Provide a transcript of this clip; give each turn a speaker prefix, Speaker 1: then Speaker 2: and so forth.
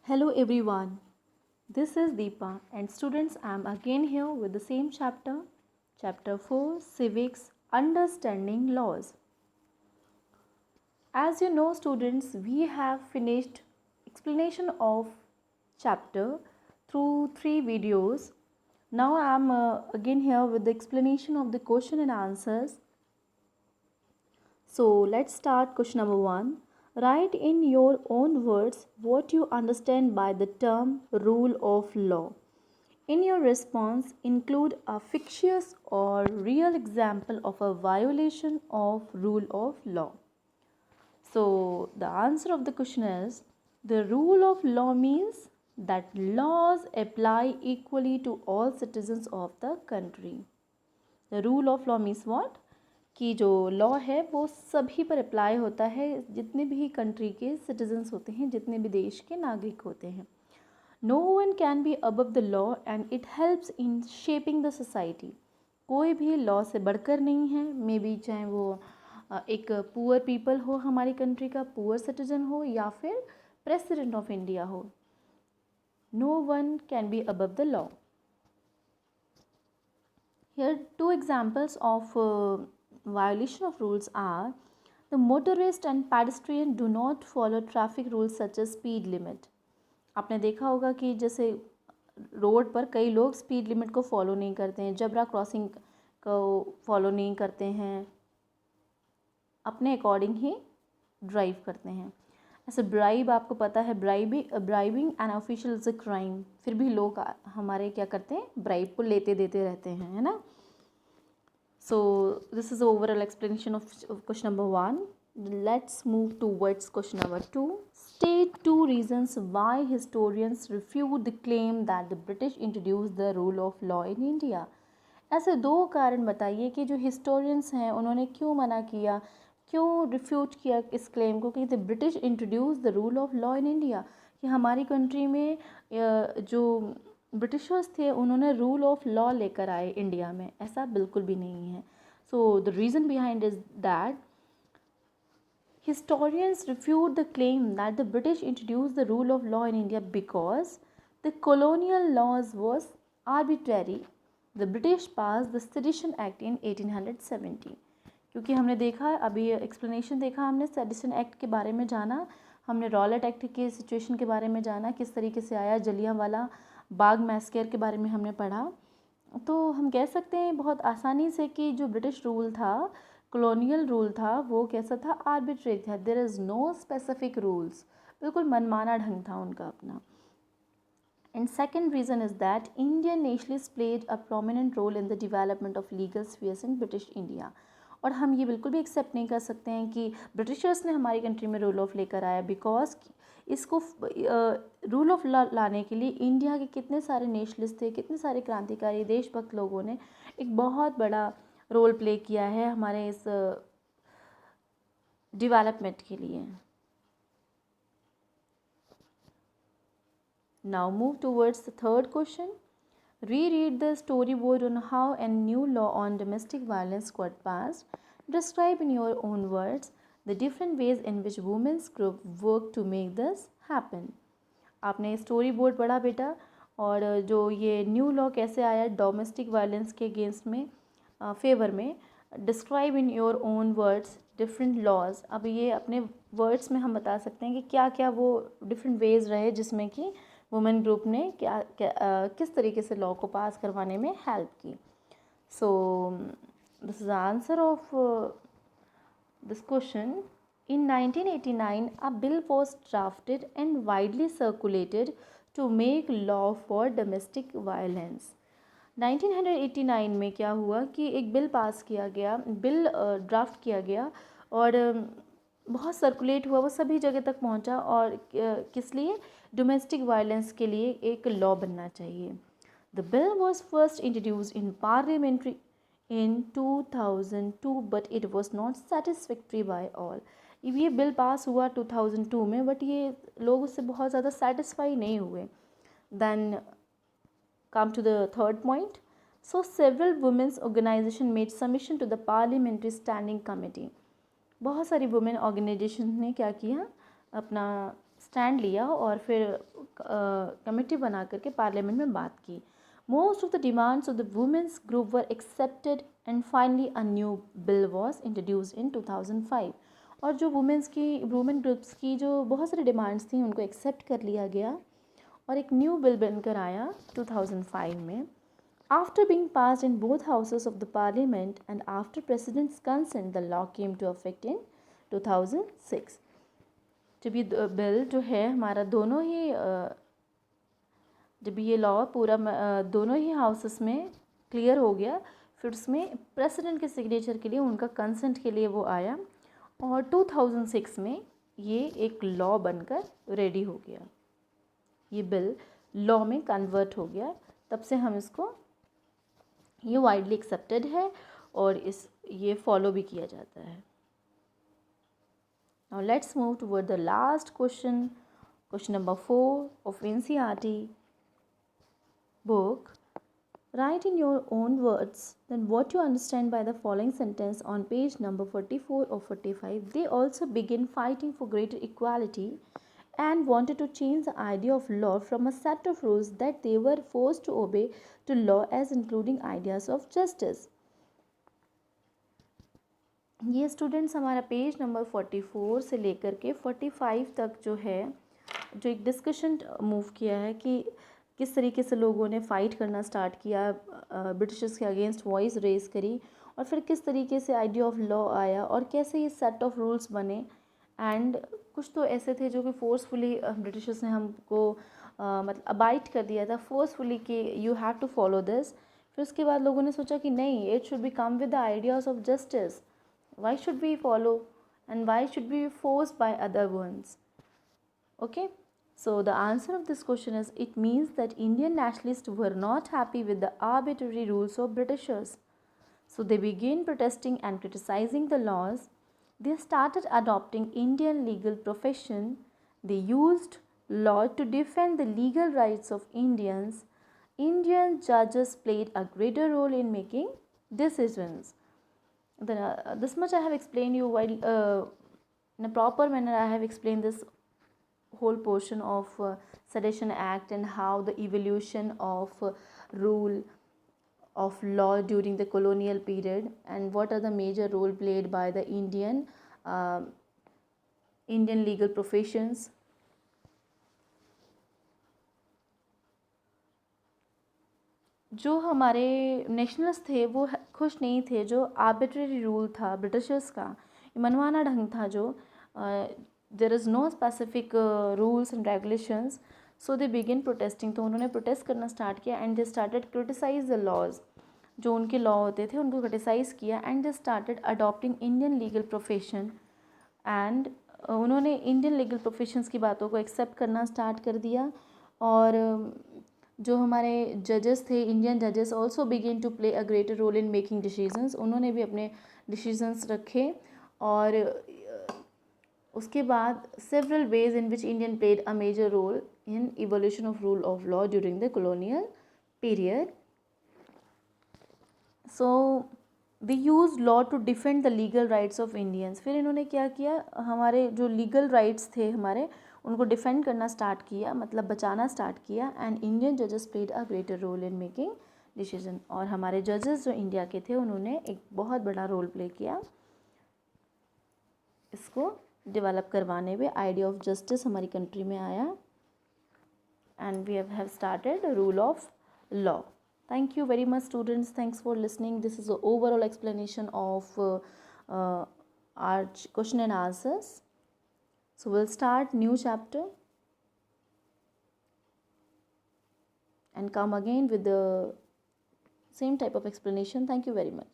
Speaker 1: Hello everyone, this is Deepa and students I am again here with the same chapter, chapter 4 Civics Understanding Laws. As you know students, we have finished explanation of chapter through 3 videos. Now I am again here with the explanation of the question and answers. So let's start question number 1. Write in your own words what you understand by the term rule of law. In your response, include a fictitious or real example of a violation of rule of law. So the answer of the question is, the rule of law means that laws apply equally to all citizens of the country. The rule of law means what? कि जो law है वो सभी पर apply होता है, जितने भी कंट्री के सिटीजन्स होते हैं, जितने भी देश के नागरिक होते हैं. No one can be above the law and it helps in shaping the society. कोई भी लॉ से बढ़कर नहीं है, मे बी चाहे वो एक पुअर पीपल हो, हमारी कंट्री का पुअर सिटीजन हो, या फिर प्रेसिडेंट ऑफ इंडिया हो. No one can be above the law. Here two examples of violation of rules are: the motorist and pedestrian do not follow traffic rules such as speed limit. आपने देखा होगा कि जैसे road पर कई लोग speed limit को follow नहीं करते हैं, जबरा क्रॉसिंग को फॉलो नहीं करते हैं, अपने अकॉर्डिंग ही ड्राइव करते हैं. ऐसे ब्राइब, आपको पता है bribing an official is a crime, फिर भी लोग हमारे क्या करते हैं, ब्राइब को लेते देते रहते हैं, है ना. So this is the overall explanation of question number 1. Let's move towards question number 2. State 2 reasons why historians refute the claim that the British introduced the rule of law in India. ऐसे 2 कारण बताइए कि जो historians हैं उन्होंने क्यों मना किया, क्यों रिफ्यूट किया इस क्लेम को कि the British introduce the rule of law in India, कि हमारी कंट्री में जो ब्रिटिशर्स थे उन्होंने रूल ऑफ लॉ लेकर आए इंडिया में. ऐसा बिल्कुल भी नहीं है. So the reason behind is that historians refute the claim that the British introduced the rule of law in India because the colonial laws was arbitrary. The British passed the Sedition Act in 1870. क्योंकि हमने देखा, अभी explanation देखा हमने, sedition act के बारे में जाना, हमने रॉलेट एक्ट के सिचुएशन के बारे में जाना, किस तरीके से आया, जलियांवाला बाग मैस्केर के बारे में हमने पढ़ा. तो हम कह सकते हैं बहुत आसानी से कि जो ब्रिटिश रूल था, कॉलोनियल रूल था, वो कैसा था, आर्बिट्रेरी था. There is no specific rules, बिल्कुल मनमाना ढंग था उनका अपना. And second reason is that Indian nationalists played a prominent role in the development of legal spheres in British India. और हम ये बिल्कुल भी एक्सेप्ट नहीं कर सकते हैं कि ब्रिटिशर्स ने हमारी कंट्री में रूल ऑफ लेकर आया, बिकॉज इसको रूल ऑफ लॉ लाने के लिए इंडिया के कितने सारे नेशनलिस्ट थे, कितने सारे क्रांतिकारी देशभक्त लोगों ने एक बहुत बड़ा रोल प्ले किया है हमारे इस डेवलपमेंट के लिए. Now move towards the third question. Reread the storyboard on how a new law on domestic violence got passed. Describe in your own words the different ways in which women's group work to make this happen. आपने story board पढ़ा बेटा, और जो ये new law कैसे आया domestic violence के against में, फेवर में. Describe in your own words different laws. अब ये अपने वर्ड्स में हम बता सकते हैं कि क्या क्या वो डिफरेंट वेज रहे जिसमें कि वुमेन ग्रुप ने किस तरीके से लॉ को पास करवाने में हेल्प की. So this is the answer of this question. In 1989, a bill was drafted and widely circulated to make law for domestic violence. 1989 में क्या हुआ कि एक बिल पास किया गया, बिल ड्राफ्ट किया गया और बहुत सर्कुलेट हुआ, वो सभी जगह तक पहुंचा, और किस लिए, डोमेस्टिक वायलेंस के लिए एक लॉ बनना चाहिए. The bill was first introduced in parliamentary in 2002 but it was not satisfactory by all. ये बिल पास हुआ 2002 में, बट ये लोग उससे बहुत ज़्यादा सेटिस्फाई नहीं हुए. Then come to the third point. So several women's organization made submission to the parliamentary standing committee. बहुत सारी वुमेन ऑर्गेनाइजेशन ने क्या किया, अपना स्टैंड लिया और फिर कमेटी बना करके पार्लियामेंट में बात की. Most of the demands of the women's group were accepted and finally a new bill was introduced in 2005. और जो वुमेन ग्रुप्स की जो बहुत सारी डिमांड्स थी उनको एक्सेप्ट कर लिया गया और एक न्यू बिल बनकर आया 2005 में. After being passed in both houses of the parliament and after president's consent, the law came to effect in 2006. जब ये बिल जो है हमारा दोनों ही जब ये लॉ पूरा दोनों ही हाउसेस में क्लियर हो गया, फिर उसमें प्रेसिडेंट के सिग्नेचर के लिए उनका कंसेंट के लिए वो आया और 2006 में ये एक लॉ बनकर रेडी हो गया. ये बिल लॉ में कन्वर्ट हो गया. तब से हम इसको ये वाइडली एक्सेप्टेड है और ये फॉलो भी किया जाता है. Now let's move toward the last question, question number 4 of NCERT book. Write in your own words then what you understand by the following sentence on page number 44 or 45. They also began fighting for greater equality and wanted to change the idea of law from a set of rules that they were forced to obey to law as including ideas of justice. ये students हमारा page number 44 से लेकर के 45 तक जो है जो एक डिस्कशन मूव किया है कि किस तरीके से लोगों ने फ़ाइट करना स्टार्ट किया, ब्रिटिशर्स के अगेंस्ट वॉइस रेज करी और फिर किस तरीके से आइडिया ऑफ लॉ आया और कैसे ये सेट ऑफ रूल्स बने. एंड कुछ तो ऐसे थे जो कि फोर्सफुली ब्रिटिशर्स ने हमको मतलब अबाइट कर दिया था फोर्सफुली कि you have to follow this. फिर उसके बाद लोगों ने सोचा कि नहीं, it should be come with the ideas of justice. Why should we follow and why should we be forced by other ones? Okay, so the answer of this question is it means that Indian nationalists were not happy with the arbitrary rules of Britishers. So they began protesting and criticizing the laws. They started adopting Indian legal profession. They used law to defend the legal rights of Indians. Indian judges played a greater role in making decisions. This much I have explained you while in a proper manner I have explained this whole portion of Sedition Act and how the evolution of rule of law during the colonial period and what are the major role played by the Indian legal professions. जो हमारे nationals थे वो खुश नहीं थे. जो arbitrary rule था Britishers का, मनमाना ढंग था, जो there is no specific rules and regulations. So they begin protesting. तो उन्होंने प्रोटेस्ट करना स्टार्ट किया and they started criticise the laws. जो उनके लॉ होते थे उनको क्रिटिसाइज़ किया and they started adopting Indian legal profession. And उन्होंने इंडियन लीगल प्रोफेशंस की बातों को एक्सेप्ट करना स्टार्ट कर दिया. और जो हमारे जजेस थे, इंडियन जजेस also begin to play a greater role in making decisions. उन्होंने भी अपने डिसीजंस रखे. और उसके बाद several ways in which Indian played a major role in evolution of rule of law during the colonial period. So they use law to defend the legal rights of Indians. फिर इन्होंने क्या किया, हमारे जो लीगल राइट्स थे हमारे उनको defend करना स्टार्ट किया, मतलब बचाना स्टार्ट किया. एंड इंडियन जजेस played a greater role in making decision. और हमारे जजेस जो इंडिया के थे उन्होंने एक बहुत बड़ा रोल प्ले किया इसको डेवलप करवाने में. आइडिया ऑफ जस्टिस हमारी कंट्री में आया and we have started rule of law. Thank you very much students. Thanks for listening. This is the overall explanation of our question and answers. So we'll start new chapter and come again with the same type of explanation. Thank you very much.